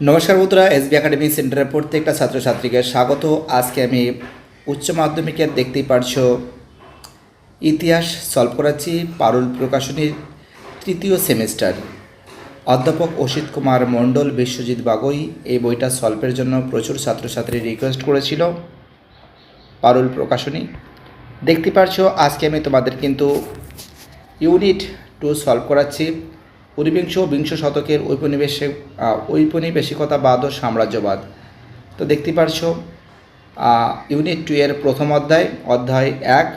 নমস্কার বন্ধুরা, SB academy সেন্টারের প্রত্যেকটা ছাত্রছাত্রীকে স্বাগত। আজকে আমি উচ্চ মাধ্যমিকের দেখতেই পারছো ইতিহাস সলভ করাচ্ছি পারুল প্রকাশনীর তৃতীয় সেমিস্টার। অধ্যাপক অসিত কুমার মণ্ডল, বিশ্বজিৎ বাগৈ এই বইটা সলভের জন্য প্রচুর ছাত্রছাত্রী রিকোয়েস্ট করেছিল। পারুল প্রকাশনী দেখতে পারছো। আজকে আমি তোমাদের কিন্তু ইউনিট 2 সলভ করাচ্ছি। ঊনবিংশ ও বিংশ শতকের ঔপনিবেশিকতাবাদ ও সাম্রাজ্যবাদ। তো দেখতে পারছো ইউনিট 2 এর প্রথম অধ্যায় 1।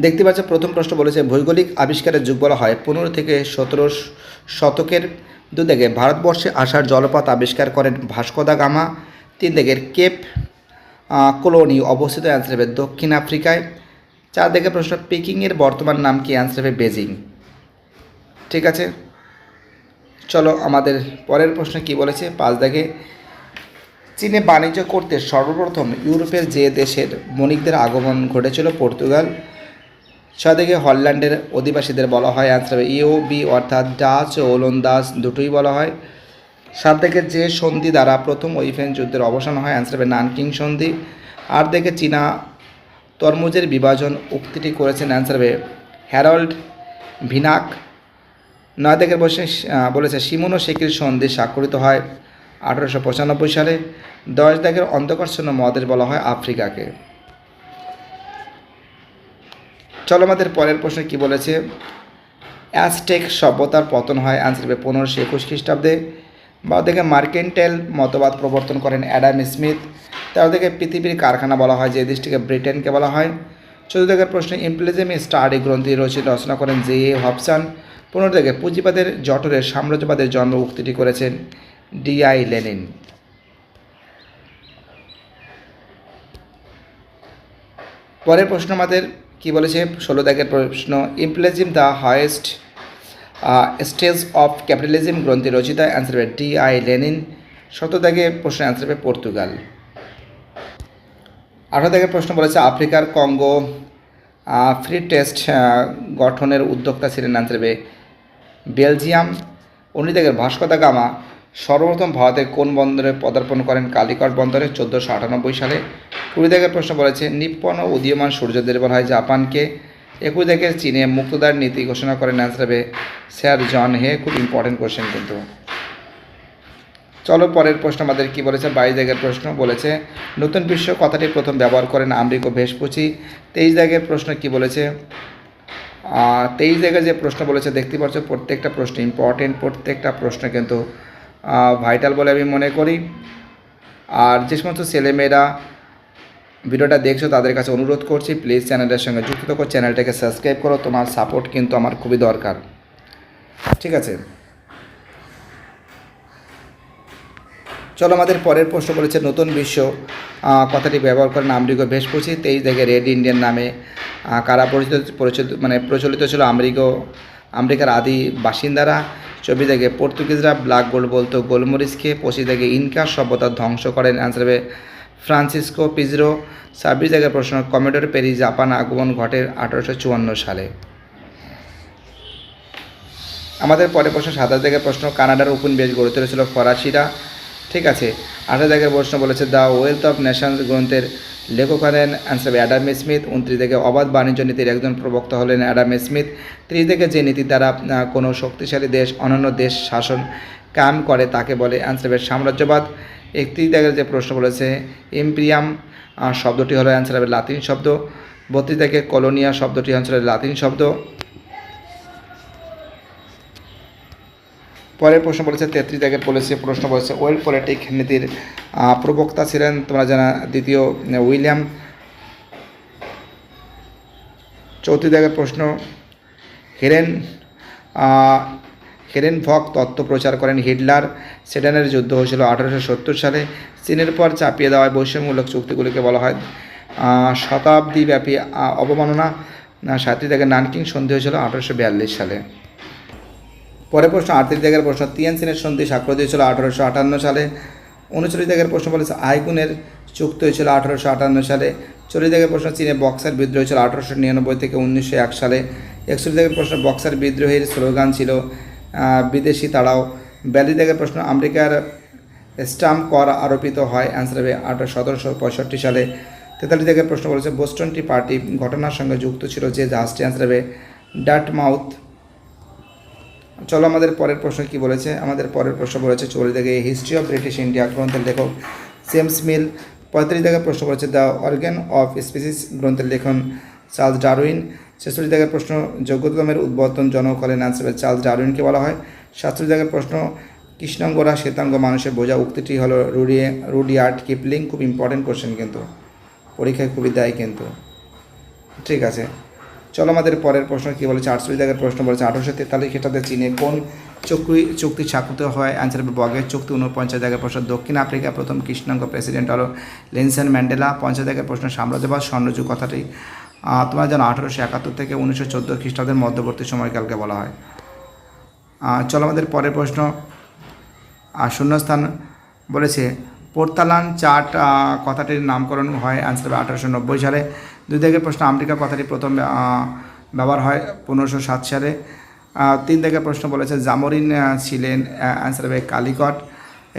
দেখতে পাচ্ছ প্রথম প্রশ্ন বলেছে ভৌগোলিক আবিষ্কারের যুগ বলা হয় 15 থেকে 17 শতকের দুদিকে ভারতবর্ষে আসার জলপথ আবিষ্কার করেন ভাস্কো দা গামা। 3 দিকের কেপ কলোনি অবস্থিত, অ্যান্সার হবে দক্ষিণ আফ্রিকায়। 4 দিকের প্রশ্ন পেকিংয়ের বর্তমান নাম কি, অ্যান্সার হবে বেজিং। ঠিক আছে, চলো আমাদের পরের প্রশ্ন কি বলেছে। 5 দাগে চীনে বাণিজ্য করতে সর্বপ্রথম ইউরোপের যে দেশের বণিকদের আগমন ঘটেছিল, পর্তুগাল। 6 দিকে হল্যান্ডের অধিবাসীদের বলা হয়, অ্যান্সার হবে ইউবি অর্থাৎ ডাচ ও ওলন্দাজ দুটোই বলা হয়। 7 দিকে যে সন্ধি দ্বারা প্রথম ওইফেন যুদ্ধের অবসান হয়, অ্যান্সার হবে নানকিং সন্ধি। 8 দিকে চীনা তরমুজের বিভাজন উক্তিটি করেছেন, অ্যান্সার হবে হ্যারল্ড ভিনাক। 9 দিকের বলেছে শিমোনোসেকির সন্ধি স্বাক্ষরিত হয় 1895 সালে। 10 দিকের অন্ধকারচ্ছন্ন মহাদেশ বলা হয় আফ্রিকাকে। চলো আমাদের পরের প্রশ্ন কি বলেছে। অ্যাজটেক সভ্যতার পতন হয়, অ্যান্সার হবে 1521 খ্রিস্টাব্দে। 12 দিকে মার্কেন্টাইল মতবাদ প্রবর্তন করেন অ্যাডাম স্মিথ। 13 দিকে পৃথিবীর কারখানা বলা হয় যে দেশটিকে ব্রিটেনকে বলা হয়। 14 দিকের প্রশ্ন ইমপ্লিজম স্টাডি গ্রন্থি রচনা করেন জে এ হবসন। 15 দিকে পুঁজিবাদের জঠরের সাম্রাজ্যবাদের জন্ম উক্তিটি করেছেন ডি.আই. লেনিন। পরের প্রশ্ন আমাদের কি বলেছে। 16 দাগের প্রশ্ন imperialism the highest stage of capitalism গ্রন্থি রচিতা, অ্যান্সার হবে ডি.আই. লেনিন। 17 দাগের প্রশ্ন অ্যান্সার হবে পর্তুগাল। 18 দাগের প্রশ্ন বলেছে আফ্রিকার কঙ্গো ফ্রি টেস্ট গঠনের উদ্যোক্তা ছিলেন, অ্যান্সার হবে বেলজিয়াম। 19 দাগের ভাস্কো দা গামা সর্বপ্রথম ভারতের কোন বন্দরে পদার্পণ করেন, কালিকট বন্দরে 1498 সালে। 20 দাগের প্রশ্ন বলেছে নিপ্পন ও উদীয়মান সূর্যদের বলা হয় জাপানকে। 21 দাগের চীনে মুক্তদার নীতি ঘোষণা করেন, অ্যান্সার হবে স্যার জন হে। খুব ইম্পর্টেন্ট কোশ্চেন কিন্তু। চলো পরের প্রশ্ন আমাদের কি বলেছে। 22 দাগের প্রশ্ন বলেছে নতুন বিশ্ব কথাটি প্রথম ব্যবহার করেন আমেরিকো ভেসপুচি। 23 দাগের প্রশ্ন কি বলেছে। 23 দাগের যে প্রশ্ন বলেছে দেখতে পাচ্ছ প্রত্যেকটা প্রশ্ন ইম্পর্টেন্ট, প্রত্যেকটা প্রশ্ন কিন্তু ভাইটাল বলে আমি মনে করি। আর যে সমস্ত ছেলেমেয়েরা ভিডিওটা দেখছো তাদের কাছে অনুরোধ করছি প্লিজ চ্যানেলের সঙ্গে যুক্ত থাকো, চ্যানেলটাকে সাবস্ক্রাইব করো। তোমার সাপোর্ট কিন্তু আমার খুবই দরকার। ঠিক আছে, চলো আমাদের পরের প্রশ্ন বলেছে নতুন বিশ্ব কথাটি ব্যবহার করেন আমেরিকো ভেসপুচি। 23 থেকে রেড ইন্ডিয়ান নামে কারা প্রচলিত ছিল আমেরিকার আদি বাসিন্দারা। 24 থেকে পর্তুগিজরা ব্ল্যাক গোল্ড বলতো গোলমরিচকে। 25 থেকে ইনকা সভ্যতা ধ্বংস করেন, অ্যান্সার হবে ফ্রান্সিসকো পিজরো। 26 থেকে প্রশ্ন কমোডোর পেরি জাপান আগমন ঘটে 1854 সালে। আমাদের পরের প্রশ্ন 27 থেকে প্রশ্ন কানাডার উপনিবেশ গড়ে তুলেছিল ফরাসিরা। ঠিক আছে, 28 থেকে প্রশ্ন বলেছে দ্য ওয়েলথ অফ নেশনস গ্রন্থের লেখক হলেন, অ্যান্সার হবে অ্যাডাম স্মিথ। 29 থেকে অবাধ বাণিজ্য নীতির একজন প্রবক্তা হলেন অ্যাডাম স্মিথ। 30 থেকে যে নীতির দ্বারা কোনো শক্তিশালী দেশ অন্যান্য দেশ শাসন কায়েম করে তাকে বলে, অ্যান্সার হবে সাম্রাজ্যবাদ। 31 থেকে যে প্রশ্ন বলেছে ইম্পিরিয়াম শব্দটি হলো, অ্যান্সার হবে লাতিন শব্দ। 32 থেকে কলোনিয়া শব্দটি অ্যান্সার হবে লাতিন শব্দ। পরের প্রশ্ন বলেছে 33 দাগের প্রশ্ন বলেছে ওয়েল পলিটিক নীতির প্রবক্তা ছিলেন তোমরা জানা দ্বিতীয় উইলিয়াম। 34 দাগের প্রশ্ন হেরেনভক তত্ত্ব প্রচার করেন হিটলার। সেডানের যুদ্ধ হয়েছিল 1870 সালে। চীনের পর চাপিয়ে দেওয়া বৈষম্যমূলক চুক্তিগুলিকে বলা হয় শতাব্দীব্যাপী অবমাননা। 37 দাগের নানকিং সন্ধি হয়েছিল 1842 সালে। পরের প্রশ্ন 38 দাগের প্রশ্ন তিয়ানজিনের সন্ধি স্বাক্ষরিত হয়েছিল 1858 সালে। 39 দাগের প্রশ্ন বলেছে আইগুনের চুক্তি হয়েছিল 1858 সালে। 40 দাগের প্রশ্ন চীনে বক্সার বিদ্রোহ হয়েছিল 1899 থেকে 1901 সালে। 61 দাগের প্রশ্ন বক্সার বিদ্রোহের স্লোগান ছিল বিদেশি তাড়াও 42 দাগের প্রশ্ন আমেরিকার স্টাম্প কর আরোপিত হয়, অ্যান্সার হবে 1765 সালে। 43 দাগের প্রশ্ন বলেছে বোস্টন টি পার্টি ঘটনার সঙ্গে যুক্ত ছিল যে জাহাজটি, অ্যান্সার হবে ডার্টমাউথ। চলো আমাদের পরের প্রশ্ন কি বলেছে, আমাদের পরের প্রশ্ন বলেছে 44 দাগে হিস্ট্রি অফ ব্রিটিশ ইন্ডিয়া গ্রন্থের লেখক জেমস মিল। 35 দাগের প্রশ্ন বলেছে দ্য অর্গান অফ স্পিসিস গ্রন্থের লেখন চার্লস ডারউইন। 46 দাগের প্রশ্ন যোগ্যতমের উদ্বোধন জনক হলেন, অ্যান্সার হবে চার্লস ডারউইনকে বলা হয়। 47 দাগের প্রশ্ন কৃষ্ণাঙ্গরা শ্বেতাঙ্গ মানুষের বোঝা উক্তিটি হলো রুডিয়ার্ড কিপলিং। খুব ইম্পর্টেন্ট কোশ্চেন, কিন্তু পরীক্ষায় খুবই দেয় কিন্তু। ঠিক আছে, চলো আমাদের পরের প্রশ্ন কী বলেছে। 48 দাগের প্রশ্ন বলেছে 1843 খ্রিস্টাব্দে চীনে কোন চুক্তি স্বাক্ষরিত হয়, অ্যান্সার হবে বগের চুক্তি। 49 দাগের প্রশ্ন দক্ষিণ আফ্রিকার প্রথম কৃষ্ণাঙ্গ প্রেসিডেন্ট হলো নেলসন ম্যান্ডেলা। 50 দাগের প্রশ্ন সাম্রাজ্যবাদ স্বর্ণযুগ কথাটি তোমরা জানো 1871 থেকে 1914 খ্রিস্টাব্দের মধ্যবর্তী সময়কালকে বলা হয়। চলো আমাদের পরের প্রশ্ন শূন্যস্থান বলেছে পোর্তালান চার্ট কথাটির নামকরণ হয়, অ্যান্সার হবে 1890 সালে। 2 দাগের প্রশ্ন আমেরিকা কথাটি প্রথম ব্যবহার হয় 1507 সালে। 3 দাগের প্রশ্ন বলেছে জামোরিন ছিলেন, অ্যান্সার হবে কালিকট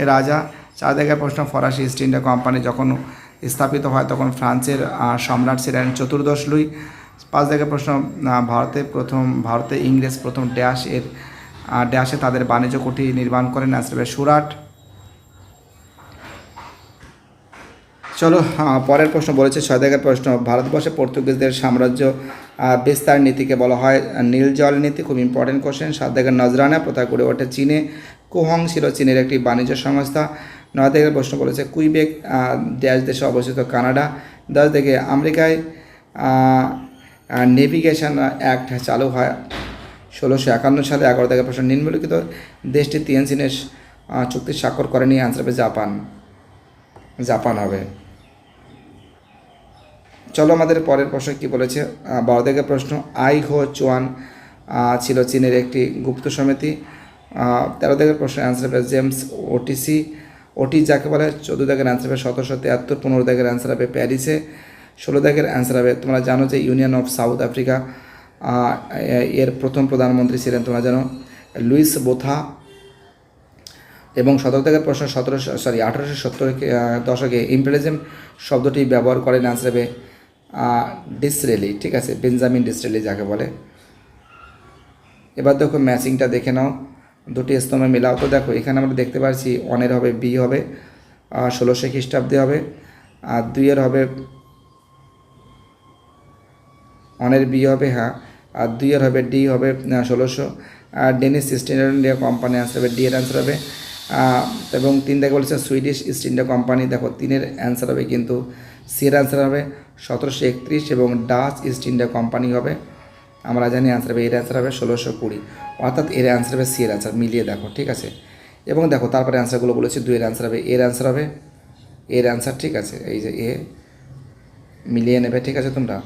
এর রাজা। 4 দাগের প্রশ্ন ফরাসি ইস্ট ইন্ডিয়া কোম্পানি যখন স্থাপিত হয় তখন ফ্রান্সের সম্রাট ছিলেন চতুর্দশ লুই। 5 দাগের প্রশ্ন ভারতে ইংরেজ প্রথম ড্যাশে তাদের বাণিজ্য কুঠি নির্মাণ করেন, অ্যান্সার হবে সুরাট। চলো পরের প্রশ্ন বলেছে 6 দাগের প্রশ্ন ভারতবর্ষে পর্তুগিজদের সাম্রাজ্য বিস্তার নীতিকে বলা হয় নীল জল নীতি। খুব ইম্পর্টেন্ট কোশ্চেন। 7 দাগের নজরানা প্রথা গড়ে ওঠে চীনে। কুহং ছিল চীনের একটি বাণিজ্য সংস্থা। 9 দাগের প্রশ্ন বলেছে কুইবেক ড্যাশ দেশে অবস্থিত কানাডা। 10 দাগে আমেরিকায় নেভিগেশন অ্যাক্ট চালু হয় 1651 সালে। 11 দাগের প্রশ্ন নিম্নলিখিত দেশটি তিয়েনজিনের চুক্তি স্বাক্ষর করেনি, অ্যান্সার হবে জাপান হবে। চলো আমাদের পরের প্রশ্ন কি বলেছে। 12 দাগের প্রশ্ন আই হো চুয়ান ছিল চীনের একটি গুপ্ত সমিতি। 13 দাগের প্রশ্ন অ্যান্সার হবে জেমস ওটি যাকে বলে। 14 দাগের অ্যান্সার হবে 1773। 15 দাগের অ্যান্সার হবে প্যারিসে। 16 দাগের অ্যান্সার হবে তোমরা জানো যে ইউনিয়ন অফ সাউথ আফ্রিকা এর প্রথম প্রধানমন্ত্রী ছিলেন তোমরা জানো লুইস বোথা। এবং 17 দাগের প্রশ্ন 1870 দশকে ইম্পেরিয়ালিজম শব্দটি ব্যবহার করেন, অ্যান্সার হবে ডিসরেলি। ঠিক আছে, বেঞ্জামিন ডিসরেলি যাকে বলে। এবার দেখো ম্যাচিংটা দেখে নাও, দুটি স্তম্ভে মিলাও। তো দেখো এখানে আমরা দেখতে পাচ্ছি 1 হবে বি হবে 1600 খ্রিস্টাব্দে হবে, আর 2 হবে 1 বি হবে, হ্যাঁ, আর 2 হবে ডি হবে 1600। Danish East India company, answer হবে ডি এর অ্যান্সার হবে। এবং 3 দেখে বলেছে সুইডিশ ইস্ট ইন্ডিয়া কোম্পানি, দেখো 3 অ্যান্সার হবে কিন্তু সি এর অ্যান্সার হবে 1731। এবং ডাচ ইস্ট ইন্ডিয়া কোম্পানি হবে আমরা জানি, অ্যান্সার হবে এর অ্যান্সার হবে 1620, অর্থাৎ এর অ্যান্সার হবে সি এর অ্যান্সার। মিলিয়ে দেখো, ঠিক আছে। এবং দেখো তারপরে অ্যান্সারগুলো বলেছি 2 এর অ্যান্সার হবে এর অ্যান্সার হবে এর অ্যান্সার, ঠিক আছে, এই যে এ মিলিয়ে নেবে, ঠিক আছে তোমরা।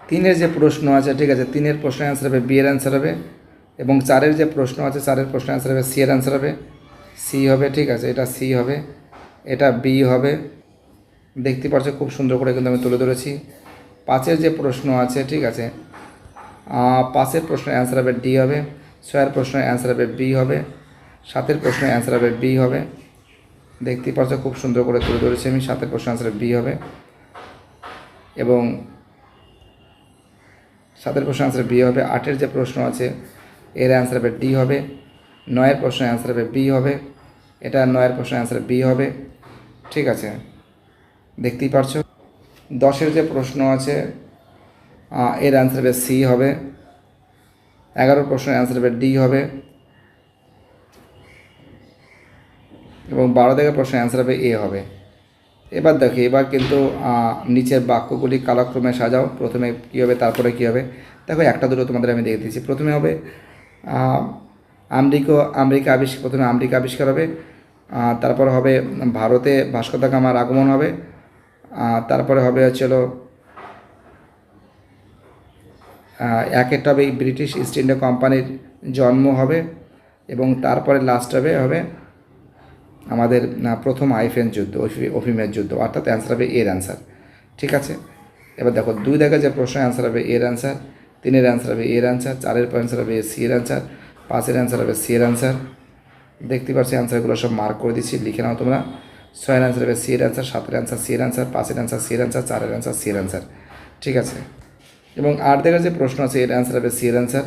3 যে প্রশ্ন আছে, ঠিক আছে, 3 প্রশ্নের অ্যান্সার হবে বি এর অ্যান্সার হবে। এবং 4 যে প্রশ্ন আছে 4 প্রশ্নের অ্যান্সার হবে সি এর অ্যান্সার হবে সি হবে, ঠিক আছে, এটা সি হবে, এটা বি হবে। দেখতে পাচ্ছ খুব সুন্দর করে কিন্তু আমি তুলে ধরেছি। 5 যে প্রশ্ন আছে, ঠিক আছে, 5 প্রশ্নের অ্যান্সার হবে ডি হবে। 6 প্রশ্নের অ্যান্সার হবে বি হবে। 7 প্রশ্নের অ্যান্সার হবে বি হবে। দেখতে পাচ্ছ খুব সুন্দর করে তুলে ধরেছি আমি। 7 প্রশ্নের অ্যান্সার বি হবে এবং 7 প্রশ্নের অ্যান্সার বি হবে। 8 যে প্রশ্ন আছে এর অ্যান্সার হবে ডি হবে। 9 প্রশ্নের অ্যান্সার হবে বি হবে, এটা 9 প্রশ্নের অ্যান্সার বি হবে, ঠিক আছে, দেখতেই পারছো। 10 যে প্রশ্ন আছে এর অ্যান্সার হবে সি হবে। 11 প্রশ্নের অ্যান্সার হবে ডি হবে এবং 12 প্রশ্নের অ্যান্সার হবে এ হবে। এবার দেখো, এবার কিন্তু নিচের বাক্যগুলি কালক্রমে সাজাও। প্রথমে কী হবে, তারপরে কী হবে, দেখো একটা দুটো তোমাদের আমি দেখে দিচ্ছি। প্রথমে হবে প্রথমে আমেরিকা আবিষ্কার হবে, তারপর হবে ভারতে ভাস্কো দা গামার আগমন হবে, তারপরে হবে হচ্ছিল একটা হবে ব্রিটিশ ইস্ট ইন্ডিয়া কোম্পানির জন্ম হবে এবং তারপরে লাস্ট হবে আমাদের প্রথম আইফেন যুদ্ধ, অফিমের যুদ্ধ, অর্থাৎ অ্যান্সার হবে এর অ্যান্সার, ঠিক আছে। এবার দেখো 2 দেখে যে প্রশ্নের অ্যান্সার হবে এর অ্যান্সার, 3 অ্যান্সার হবে এর অ্যান্সার, 4 অ্যান্সার হবে সি এর অ্যান্সার, 5 অ্যান্সার হবে সি এর অ্যান্সার, দেখতে পাচ্ছি অ্যান্সারগুলো সব মার্ক করে দিচ্ছি, লিখে নাও তোমরা। 6-এর অ্যান্সার হবে সি এর অ্যান্সার, 7-এর অ্যান্সার সি এর অ্যান্সার, 5-এর অ্যান্সার সি এর অ্যান্সার, 4-এর অ্যান্সার সি এর অ্যান্সার। ঠিক আছে, এবং 8 দেখে যে প্রশ্ন আছে এর অ্যান্সার হবে সি এর অ্যান্সার।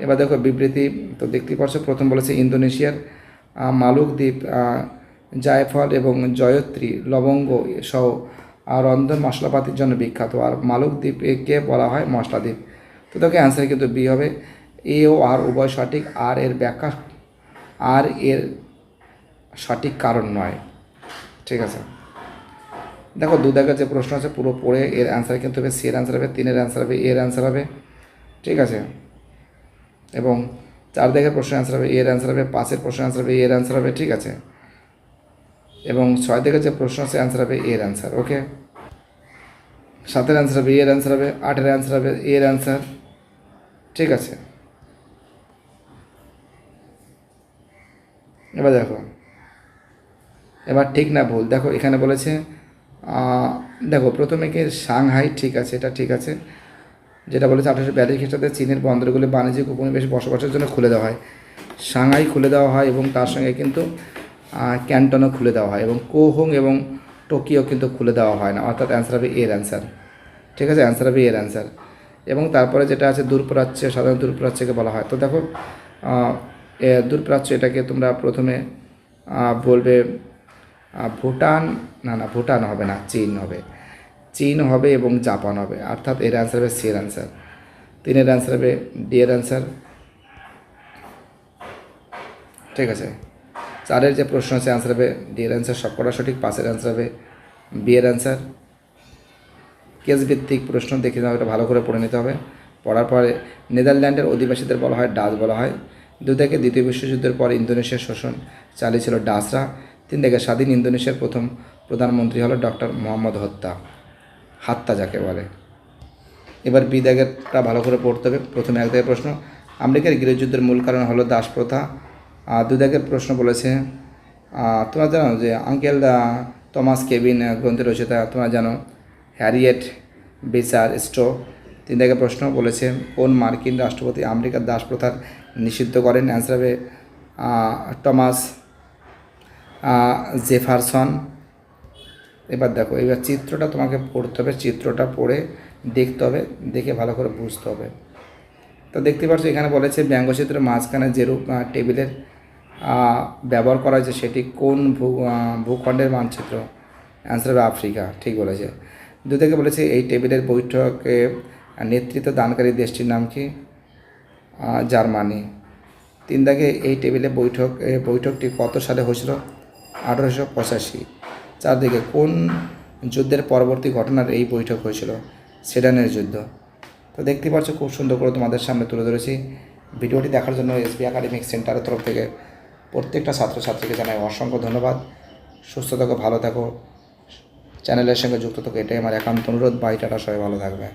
এবার দেখো বিবৃতি, তো দেখতেই পাচ্ছ প্রথম বলেছে ইন্দোনেশিয়ার মালুক দ্বীপ জায়ফল এবং জয়ত্রী লবঙ্গ সহ রন্ধন মশলাপাতির জন্য বিখ্যাত। আর মালুক দ্বীপকে বলা হয় মশলা দ্বীপ। তো দেখো অ্যান্সার কিন্তু বি হবে। এ ও আর উভয় সঠিক, আর এর ব্যাখ্যা আর এর সঠিক কারণ নয়। ঠিক আছে, দেখো 2 দাগের যে প্রশ্ন আছে পুরো পড়ে এর অ্যান্সার কিন্তু হবে সি এর অ্যান্সার হবে, 3-এর অ্যান্সার হবে এর অ্যান্সার হবে। ঠিক আছে, এবং 4 দাগের প্রশ্নের অ্যান্সার হবে এর অ্যান্সার হবে, 5-এর প্রশ্নের অ্যান্সার হবে এর অ্যান্সার হবে। ঠিক আছে, এবং 6 দাগের যে প্রশ্ন আছে অ্যান্সার হবে এর অ্যান্সার। ওকে, 7-এর অ্যান্সার হবে এর অ্যান্সার হবে, 8-এর অ্যান্সার হবে এর অ্যান্সার। ঠিক আছে, এবার দেখো, এবার ঠিক না ভুল দেখো এখানে বলেছে দেখো প্রথমে কি সাংহাই, ঠিক আছে, এটা ঠিক আছে। যেটা বলেছে 1842 খ্রিস্টাব্দে চীনের বন্দরগুলি বাণিজ্যিক উপনিবেশ বসবাসের জন্য খুলে দেওয়া হয়। সাংহাই খুলে দেওয়া হয় এবং তার সঙ্গে কিন্তু ক্যান্টনও খুলে দেওয়া হয়, এবং কোহং এবং টোকিও কিন্তু খুলে দেওয়া হয় না, অর্থাৎ অ্যান্সার হবে এর অ্যান্সার। ঠিক আছে, অ্যান্সার হবে এর অ্যান্সার। এবং তারপরে যেটা আছে দূরপ্রাচ্য, সাধারণ দূরপ্রাচ্যকে বলা হয়। তো দেখো দূরপ্রাচ্য এটাকে তোমরা প্রথমে বলবে ভুটান, না ভুটান হবে না, চীন হবে, চীন হবে এবং জাপান হবে, অর্থাৎ এর অ্যান্সার হবে সি এর অ্যান্সার। 3-এর অ্যান্সার হবে ডি এর অ্যান্সার। ঠিক আছে, 4-এর যে প্রশ্ন আছে অ্যান্সার হবে ডি এর অ্যান্সার সবকটা সঠিক, 5-এর অ্যান্সার হবে বি এর অ্যান্সার। কেস ভিত্তিক প্রশ্ন দেখে নাও, এটা ভালো করে পড়ে নিতে হবে। পড়ার পরে নেদারল্যান্ডের অধিবাসীদের বলা হয় ডাচ বলা হয়। 2 থেকে দ্বিতীয় বিশ্বযুদ্ধের পর ইন্দোনেশিয়ার শোষণ চালিয়েছিল ডাচরা। 3 থেকে স্বাধীন ইন্দোনেশিয়ার প্রথম প্রধানমন্ত্রী হলো ডক্টর মোহাম্মদ হাত্তা যাকে বলে। এবার বি দাগেরটা ভালো করে পড়তে হবে। প্রথমে 1 দাগের প্রশ্ন, আমেরিকার গৃহযুদ্ধের মূল কারণ হলো দাস প্রথা। 2 দাগের প্রশ্ন বলেছে তোমরা জানো যে আঙ্কেল থমাস কেভিন গ্রন্থের রচয়িতা, তোমরা জানো হ্যারিয়েট বেচার স্টো। 3 দাগের প্রশ্ন বলেছে কোন মার্কিন রাষ্ট্রপতি আমেরিকার দাস প্রথার নিষিদ্ধ করেন, অ্যান্সার হবে টমাস জেফারসন। এবার দেখো, এবার চিত্রটা তোমাকে পড়তে হবে, চিত্রটা পড়ে দেখতে হবে, দেখে ভালো করে বুঝতে হবে। তো দেখতে পাচ্ছ এখানে বলেছে ব্যঙ্গচিত্রের মাঝখানে যেরূপ টেবিলের ব্যবহার করা হয়েছে সেটি কোন ভূখণ্ডের মানচিত্র, অ্যান্সার হবে আফ্রিকা। ঠিক বলেছে। 2 থেকে বলেছে এই টেবিলের বৈঠকে নেতৃত্ব দানকারী দেশটির নাম কি, জার্মানি। 3 দাগে এই টেবিলে বৈঠকটি কত সালে হয়েছিল, 1885। 4 দিকে কোন যুদ্ধের পরবর্তী ঘটনার এই বৈঠক হয়েছিল, সেডানের যুদ্ধ। তো দেখতে পাচ্ছ খুব সুন্দর করে তোমাদের সামনে তুলে ধরেছি। ভিডিওটি দেখার জন্য এসবি একাডেমিক সেন্টারের তরফ থেকে প্রত্যেকটা ছাত্রছাত্রীকে জানাই অসংখ্য ধন্যবাদ। সুস্থ থাকো, ভালো থাকো, চ্যানেলের সঙ্গে যুক্ত থাকো, এটাই আমার একান্ত অনুরোধ। বাই, টাটা, সবাই ভালো থাকবে।